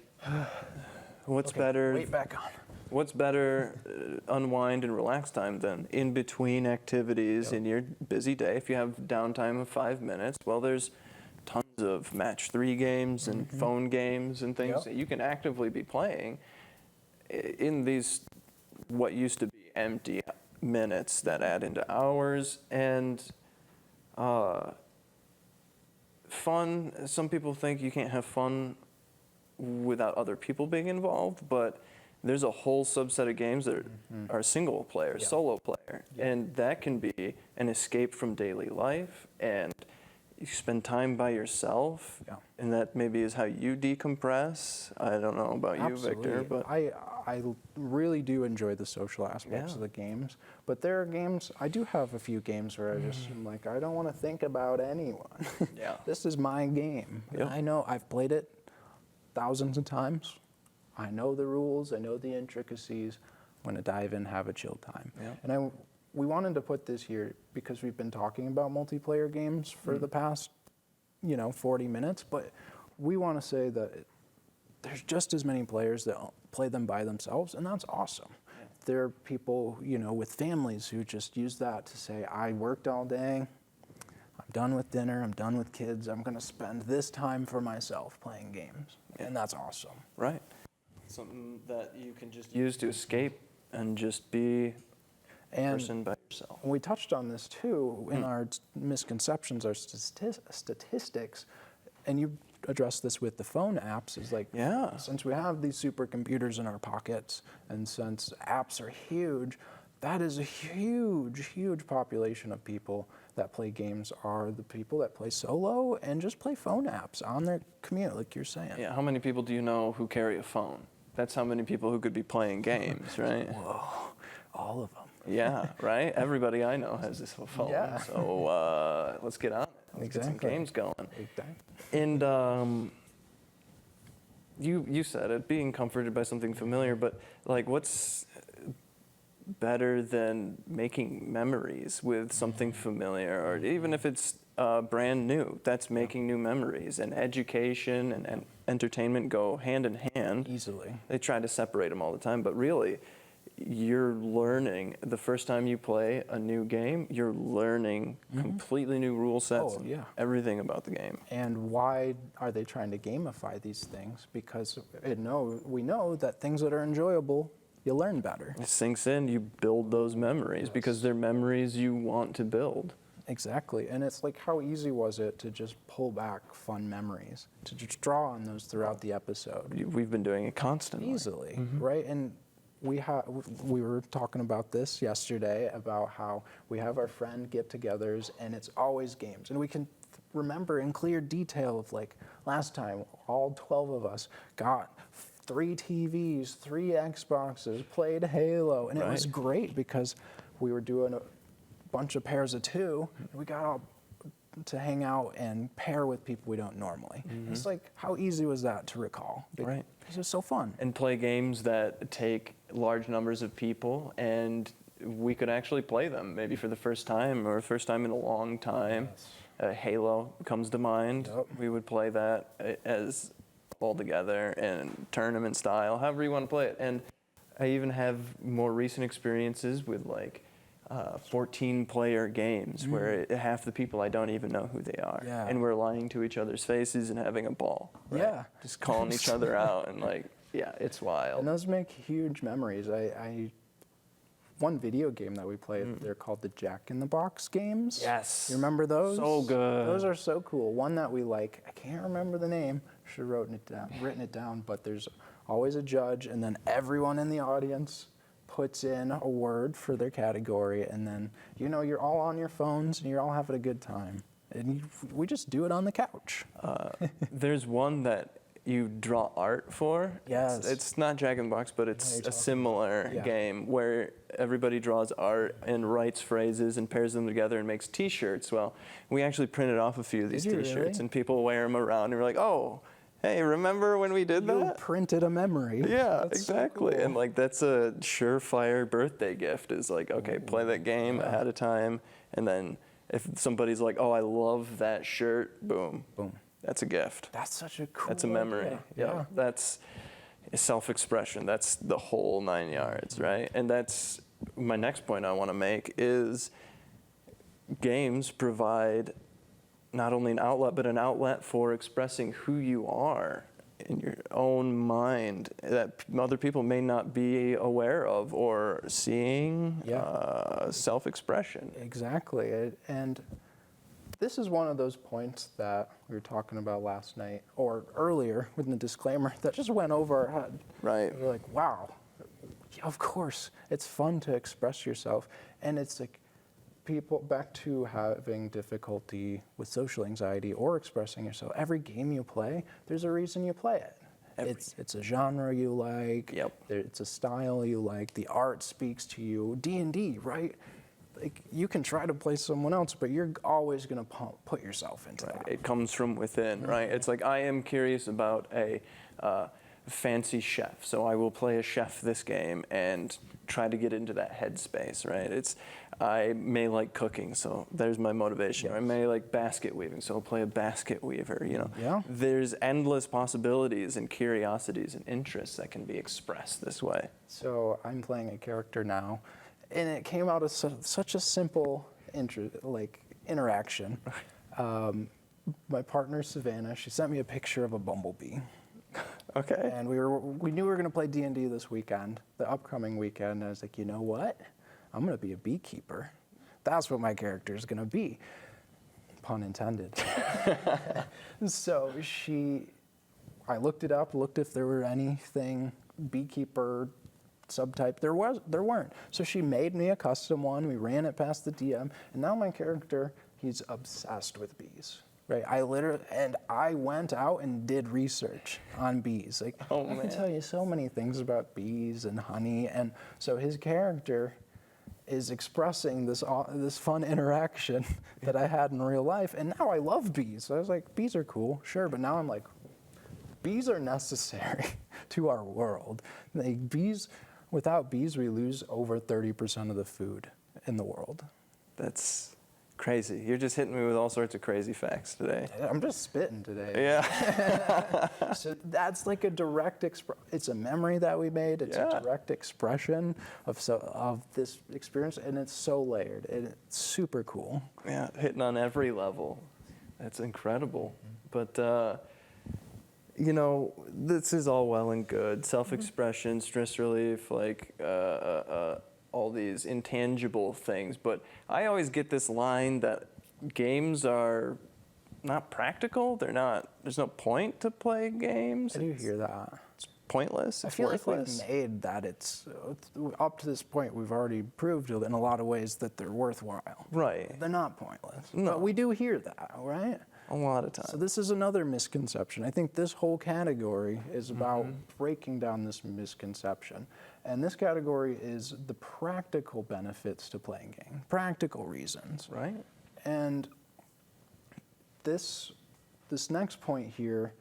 Speaker 2: what's better?
Speaker 1: Weight back on.
Speaker 2: What's better unwind and relax time than in between activities in your busy day? If you have downtime of 5 minutes, well, there's tons of match 3 games and phone games and things that you can actively be playing in these what used to be empty minutes that add into hours. And fun, some people think you can't have fun without other people being involved, but there's a whole subset of games that are single player, solo player, and that can be an escape from daily life, and you spend time by yourself, and that maybe is how you decompress. I don't know about you, Victor, but
Speaker 1: I really do enjoy the social aspects of the games, but there are games, I do have a few games where I just am like, I don't want to think about anyone. This is my game. And I know I've played it thousands of times. I know the rules, I know the intricacies. I'm going to dive in, have a chill time. And we wanted to put this here because we've been talking about multiplayer games for the past, 40 minutes, but we want to say that there's just as many players that play them by themselves, and that's awesome. There are people, with families who just use that to say, I worked all day, I'm done with dinner, I'm done with kids, I'm going to spend this time for myself playing games, and that's awesome.
Speaker 2: Right. Something that you can just use to escape and just be a person by yourself.
Speaker 1: We touched on this too in our misconceptions, our statistics, and you addressed this with the phone apps, is like, since we have these supercomputers in our pockets, and since apps are huge, that is a huge, huge population of people that play games are the people that play solo and just play phone apps on their commute, like you're saying.
Speaker 2: Yeah, how many people do you know who carry a phone? That's how many people who could be playing games, right?
Speaker 1: Whoa, all of them.
Speaker 2: Yeah, right? Everybody I know has this phone, so let's get on it. Let's get some games going. And you said it, being comforted by something familiar, but like what's better than making memories with something familiar, or even if it's brand new, that's making new memories. And education and entertainment go hand in hand.
Speaker 1: Easily.
Speaker 2: They try to separate them all the time, but really, you're learning. The first time you play a new game, you're learning completely new rule sets, everything about the game.
Speaker 1: And why are they trying to gamify these things? Because we know that things that are enjoyable, you learn better.
Speaker 2: It sinks in, you build those memories because they're memories you want to build.
Speaker 1: Exactly, and it's like, how easy was it to just pull back fun memories, to just draw on those throughout the episode?
Speaker 2: We've been doing it constantly.
Speaker 1: Easily, right? And we were talking about this yesterday, about how we have our friend get-togethers, and it's always games. And we can remember in clear detail of, like, last time, all 12 of us got 3 TVs, 3 Xboxes, played Halo, and it was great because we were doing a bunch of pairs of 2, and we got all to hang out and pair with people we don't normally. It's like, how easy was that to recall?
Speaker 2: Right.
Speaker 1: Because it's so fun.
Speaker 2: And play games that take large numbers of people, and we could actually play them maybe for the first time or first time in a long time. Halo comes to mind. We would play that as all together and tournament style, however you want to play it. And I even have more recent experiences with like 14-player games where half the people I don't even know who they are. And we're lying to each other's faces and having a ball. Right? Just calling each other out and like, it's wild.
Speaker 1: And those make huge memories. One video game that we played, they're called the Jack in the Box games.
Speaker 2: Yes.
Speaker 1: You remember those?
Speaker 2: So good.
Speaker 1: Those are so cool. One that we like, I can't remember the name, should have written it down, but there's always a judge, and then everyone in the audience puts in a word for their category, and then, you're all on your phones, and you're all having a good time. And we just do it on the couch.
Speaker 2: There's one that you draw art for.
Speaker 1: Yes.
Speaker 2: It's not Jack in the Box, but it's a similar game where everybody draws art and writes phrases and pairs them together and makes T-shirts. Well, we actually printed off a few of these T-shirts,
Speaker 1: really?
Speaker 2: and people wear them around, and we're like, oh, hey, remember when we did that?
Speaker 1: You printed a memory.
Speaker 2: Yeah,
Speaker 1: That's
Speaker 2: exactly.
Speaker 1: So cool.
Speaker 2: And like, that's a surefire birthday gift, is like, okay, play that game ahead of time, and then if somebody's like, oh, I love that shirt, boom. That's a gift.
Speaker 1: That's such a cool
Speaker 2: That's a memory.
Speaker 1: idea.
Speaker 2: Yeah. That's self-expression. That's the whole 9 yards, right? And that's my next point I want to make is games provide not only an outlet, but an outlet for expressing who you are in your own mind that other people may not be aware of or seeing. Self-expression.
Speaker 1: Exactly. And this is one of those points that we were talking about last night or earlier with the disclaimer that just went over our head.
Speaker 2: Right.
Speaker 1: We're like, wow, yeah, of course, it's fun to express yourself. And it's like people back to having difficulty with social anxiety or expressing yourself. Every game you play, there's a reason you play it. It's a genre you like.
Speaker 2: Yep.
Speaker 1: It's a style you like. The art speaks to you. D&D, right? Like you can try to play someone else, but you're always going to put yourself into that.
Speaker 2: It comes from within, right? It's like I am curious about a fancy chef, so I will play a chef this game and try to get into that headspace, right? I may like cooking, so there's my motivation.
Speaker 1: Yes.
Speaker 2: I may like basket weaving, so I'll play a basket weaver, you know.
Speaker 1: Yeah.
Speaker 2: There's endless possibilities and curiosities and interests that can be expressed this way.
Speaker 1: So I'm playing a character now, and it came out of such a simple interaction. My partner Savannah, she sent me a picture of a bumblebee.
Speaker 2: Okay.
Speaker 1: And we knew we were going to play D&D this weekend, the upcoming weekend. And I was like, you know what? I'm going to be a beekeeper. That's what my character is going to be. Pun intended. So I looked it up, looked if there were anything beekeeper subtype. There weren't. So she made me a custom one. We ran it past the DM, and now my character, he's obsessed with bees. Right, I went out and did research on bees. Like, I can tell you so many things about bees and honey, and so his character is expressing this fun interaction that I had in real life, and now I love bees. So I was like, bees are cool, sure, but now I'm like, bees are necessary to our world. Without bees, we lose over 30% of the food in the world. That's
Speaker 2: crazy. You're just hitting me with all sorts of crazy facts today.
Speaker 1: I'm just spitting today.
Speaker 2: Yeah.
Speaker 1: So that's like a direct it's a memory that we made. It's a direct expression of this experience, and it's so layered, and it's super cool.
Speaker 2: Yeah, hitting on every level. That's incredible. But you know, this is all well and good. Self-expression, stress relief, like all these intangible things, but I always get this line that games are not practical. There's no point to play games.
Speaker 1: I do hear that.
Speaker 2: It's pointless.
Speaker 1: I feel
Speaker 2: worthless.
Speaker 1: like we've made that it's up to this point we've already proved in a lot of ways that they're worthwhile.
Speaker 2: Right.
Speaker 1: They're not pointless.
Speaker 2: No.
Speaker 1: But we do hear that, right?
Speaker 2: A lot of times.
Speaker 1: So this is another misconception. I think this whole category is about breaking down this misconception. And this category is the practical benefits to playing games, practical reasons.
Speaker 2: Right.
Speaker 1: And this next point here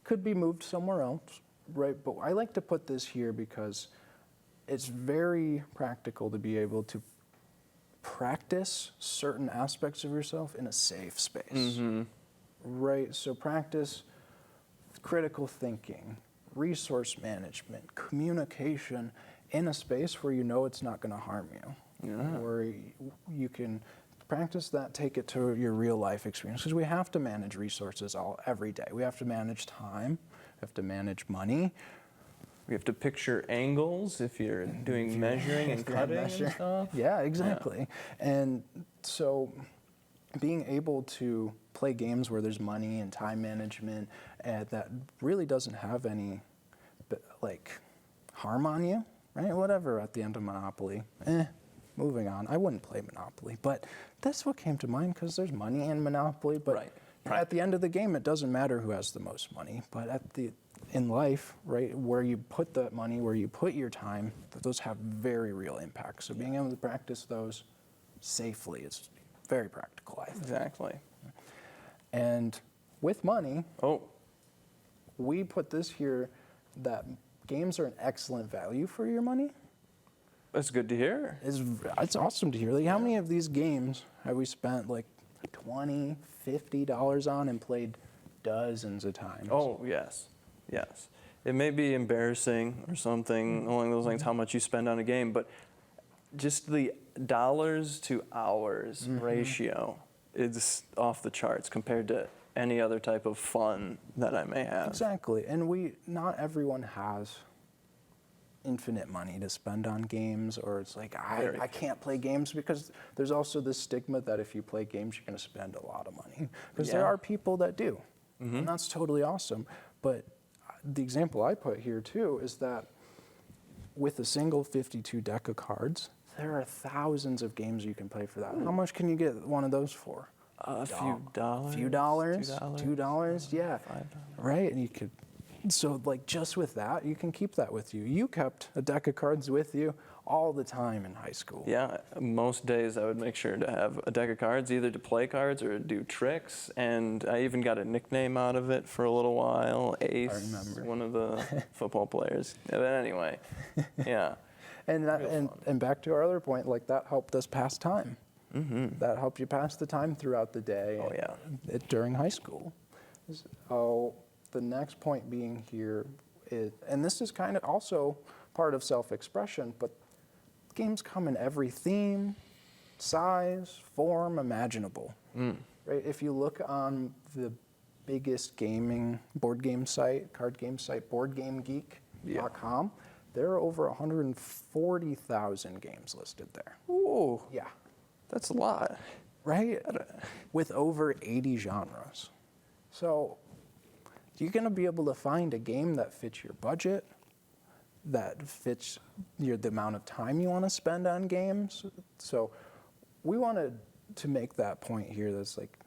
Speaker 1: could be moved somewhere else, right? But I like to put this here because it's very practical to be able to practice certain aspects of yourself in a safe space. Right? So practice critical thinking, resource management, communication in a space where you know it's not going to harm you.
Speaker 2: Yeah.
Speaker 1: Where you can practice that, take it to your real life experience. Because we have to manage resources every day. We have to manage time. We have to manage money.
Speaker 2: We have to picture angles if you're doing measuring and cutting and stuff.
Speaker 1: Yeah, exactly. Yeah. And so being able to play games where there's money and time management that really doesn't have any harm on you, right? Whatever at the end of Monopoly. Moving on. I wouldn't play Monopoly, but that's what came to mind because there's money in Monopoly. But at the end of the game, it doesn't matter who has the most money. But in life, right, where you put that money, where you put your time, those have very real impacts. So being able to practice those safely is very practical, I think.
Speaker 2: Exactly.
Speaker 1: And with money, we put this here that games are an excellent value for your money.
Speaker 2: That's good to hear.
Speaker 1: It's awesome to hear. Like, how many of these games have we spent like $20, $50 on and played dozens of times?
Speaker 2: Oh, yes. Yes. It may be embarrassing or something along those lines how much you spend on a game, but just the dollars to hours ratio is off the charts compared to any other type of fun that I may have.
Speaker 1: Exactly. And not everyone has infinite money to spend on games, or it's like, I can't play games, because there's also this stigma that if you play games, you're going to spend a lot of money. Because there are people that do. And that's totally awesome. But the example I put here too is that with a single 52 deck of cards, there are thousands of games you can play for that. How much can you get one of those for?
Speaker 2: A few dollars.
Speaker 1: Few dollars. $2, yeah.
Speaker 2: $5.
Speaker 1: Right, and you could, so like just with that, you can keep that with you. You kept a deck of cards with you all the time in high school.
Speaker 2: Yeah, most days I would make sure to have a deck of cards, either to play cards or to do tricks, and I even got a nickname out of it for a little while, Ace,
Speaker 1: I remember.
Speaker 2: one of the football players. But anyway, yeah.
Speaker 1: And back to our other point, like that helped us pass time. That helped you pass the time throughout the day.
Speaker 2: Oh, yeah.
Speaker 1: During high school. So the next point being here is, and this is kind of also part of self-expression, but games come in every theme, size, form imaginable. Right? If you look on the biggest board game site, card game site, BoardGameGeek.com, there are over 140,000 games listed there.
Speaker 2: Ooh,
Speaker 1: Yeah.
Speaker 2: that's a lot.
Speaker 1: Right? With over 80 genres. So you're going to be able to find a game that fits your budget, that fits the amount of time you want to spend on games. So we wanted to make that point here that's like,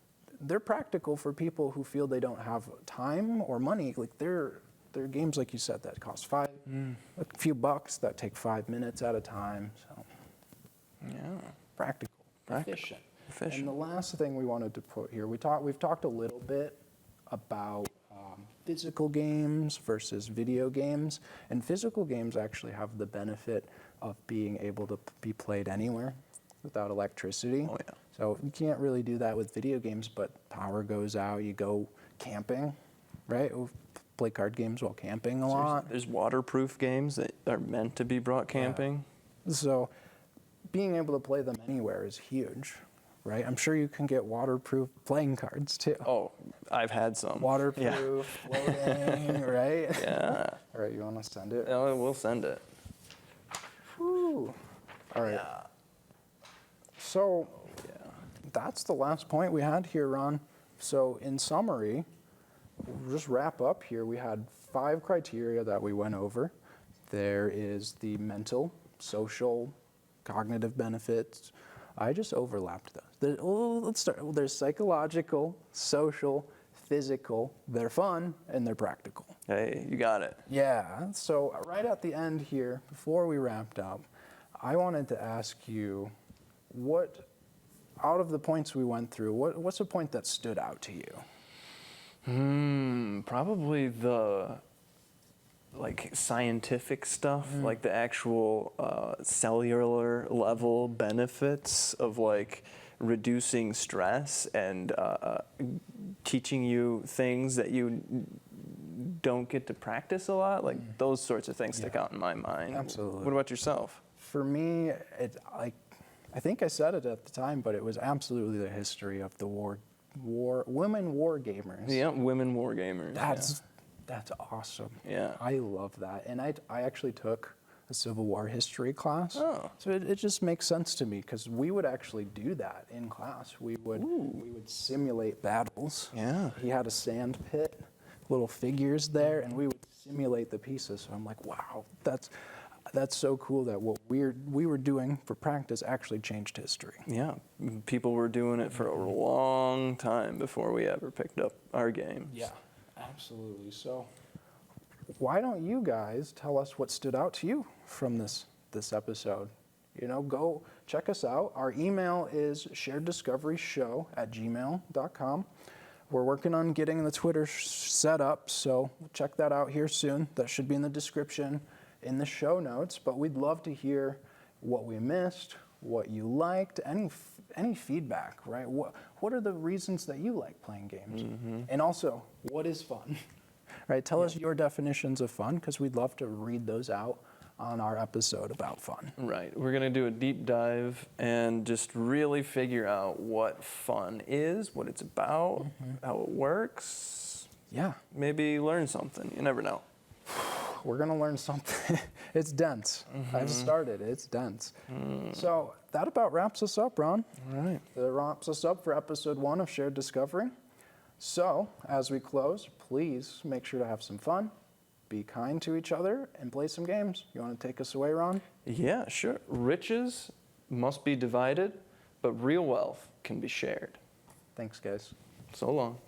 Speaker 1: they're practical for people who feel they don't have time or money. Like they're games, like you said, that cost a few bucks, that take 5 minutes at a time. So
Speaker 2: Yeah.
Speaker 1: practical.
Speaker 2: Efficient.
Speaker 1: And the last thing we wanted to put here, we've talked a little bit about physical games versus video games. And physical games actually have the benefit of being able to be played anywhere without electricity.
Speaker 2: Oh, yeah.
Speaker 1: So you can't really do that with video games, but power goes out, you go camping, right? We play card games while camping a lot.
Speaker 2: There's waterproof games that are meant to be brought camping.
Speaker 1: So being able to play them anywhere is huge, right? I'm sure you can get waterproof playing cards too.
Speaker 2: Oh, I've had some.
Speaker 1: Waterproof, floating, right?
Speaker 2: Yeah.
Speaker 1: All right, you want to send it?
Speaker 2: Oh, we'll send it.
Speaker 1: Whew. All right.
Speaker 2: Yeah.
Speaker 1: So that's the last point we had here, Ron. So in summary, we'll just wrap up here. We had 5 criteria that we went over. There is the mental, social, cognitive benefits. I just overlapped those. Let's start. Well, there's psychological, social, physical. They're fun and they're practical.
Speaker 2: Hey, you got it.
Speaker 1: Yeah. So right at the end here, before we wrapped up, I wanted to ask you, what, out of the points we went through, what's a point that stood out to you?
Speaker 2: Probably the scientific stuff, like the actual cellular level benefits of like reducing stress and teaching you things that you don't get to practice a lot. Like those sorts of things stick out in my mind.
Speaker 1: Absolutely.
Speaker 2: What about yourself?
Speaker 1: For me, I think I said it at the time, but it was absolutely the history of the women war gamers.
Speaker 2: Yeah, women war gamers.
Speaker 1: That's awesome.
Speaker 2: Yeah.
Speaker 1: I love that. And I actually took a Civil War history class.
Speaker 2: Oh.
Speaker 1: So it just makes sense to me, because we would actually do that in class. We would simulate battles.
Speaker 2: Yeah.
Speaker 1: He had a sand pit, little figures there, and we would simulate the pieces. So I'm like, wow, that's so cool that what we were doing for practice actually changed history.
Speaker 2: Yeah, people were doing it for a long time before we ever picked up our games.
Speaker 1: Yeah, absolutely. So why don't you guys tell us what stood out to you from this episode? You know, go check us out. Our email is shareddiscoveryshow@gmail.com. We're working on getting the Twitter set up, so check that out here soon. That should be in the description, in the show notes. But we'd love to hear what we missed, what you liked, any feedback, right? What are the reasons that you like playing games? And also, what is fun? Right? Tell us your definitions of fun, because we'd love to read those out on our episode about fun.
Speaker 2: Right. We're going to do a deep dive and just really figure out what fun is, what it's about, how it works.
Speaker 1: Yeah,
Speaker 2: Maybe learn something. You never know.
Speaker 1: we're going to learn something. It's dense. I've started. It's dense. So that about wraps us up, Ron.
Speaker 2: All right.
Speaker 1: That wraps us up for episode 1 of Shared Discovery. So, as we close, please make sure to have some fun, be kind to each other, and play some games. You want to take us away, Ron?
Speaker 2: Yeah, sure. Riches must be divided, but real wealth can be shared.
Speaker 1: Thanks, guys.
Speaker 2: So long.